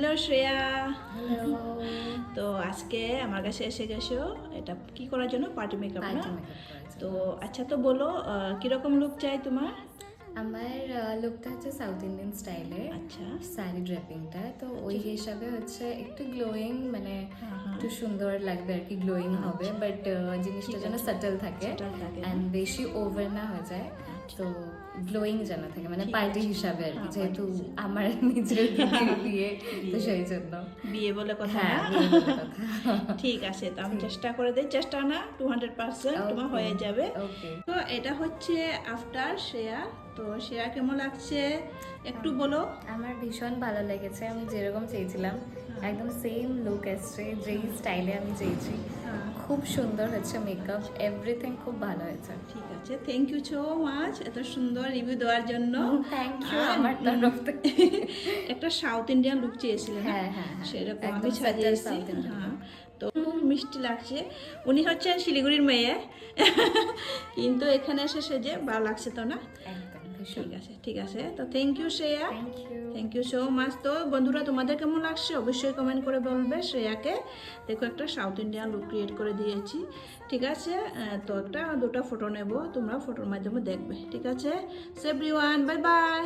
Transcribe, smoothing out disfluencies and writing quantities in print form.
Hello Shreya. Hello. তো আজকে আমার কাছে এসে গেছো এটা কি করার জন্য? পার্টি মেকআপ না? পার্টি মেকআপ করার জন্য। তো আচ্ছা, তো বলো কিরকম লুক চাই তোমার? আমার লুকটা হচ্ছে সাউথ ইন্ডিয়ান স্টাইলে, আচ্ছা। শাড়ি ড্রেপিংটা, তো ওই হিসাবে হচ্ছে একটু গ্লোয়িং, মানে হ্যাঁ, হ্যাঁ। একটু সুন্দর লাগবে আর কি, গ্লোয়িং হবে, আচ্ছা। বাট জিনিসটা ঠিক যেন আছে। সাটল থাকে Subtle থাকে, অ্যান্ড হ্যাঁ। বেশি ওভার না হয়ে যায়, আচ্ছা। তো গ্লোয়িং যেন থাকে, মানে ঠিক পার্টি আছে। হিসাবে আর কি, হ্যাঁ, যেহেতু party হিসাবে। আমার নিজের দিদির বিয়ে, তো বিয়ে। সেই জন্য। বিয়ে বলে কথা হ্যাঁ, না? বিয়ে বলে কথা। ঠিক আছে, তো আমি ঠিক। চেষ্টা করে দিই, চেষ্টা না 200% তোমার Okay, হয়ে যাবে। okay. তো এটা হচ্ছে আফটার শ্রেয়া। তো শ্রেয়া কেমন লাগছে একটু বলো। আমার ভীষণ ভালো লেগেছে, আমি যেরকম চেয়েছিলাম একদম সেম লুক এসছে, যেই স্টাইলে আমি চেয়েছি। হ্যাঁ। খুব সুন্দর হচ্ছে মেকআপ, এভরিথিং খুব ভালো হয়েছে। ঠিক আছে, থ্যাংক ইউ সো মাচ এত সুন্দর রিভিউ দেওয়ার জন্য। থ্যাংক ইউ আর, আমার তরফ থেকে। একটা সাউথ ইন্ডিয়ান লুক চেয়েছিলেন না? হ্যাঁ, হ্যাঁ, হ্যাঁ। সেরকম একদম আমি subtle সাজিয়েছি। South Indian হ্যাঁ, look। তো খুব মিষ্টি লাগছে। উনি হচ্ছেন শিলিগুড়ির মেয়ে, কিন্তু এখানে এসে সেজে ভালো লাগছে তো না? একদম ভীষণ। ঠিক আছে, ঠিক আছে, তো thank you Shreya. Thank you. Thank you so much. তো বন্ধুরা, তোমাদের কেমন লাগছে অবশ্যই কমেন্ট করে বলবে। শ্রেয়াকে দেখো একটা সাউথ ইন্ডিয়ান লুক ক্রিয়েট করে দিয়েছি, ঠিক আছে। তো একটা দুটো ফটো নেব, তোমরা ফটোর মাধ্যমে দেখবে, ঠিক আছে। So everyone, bye bye.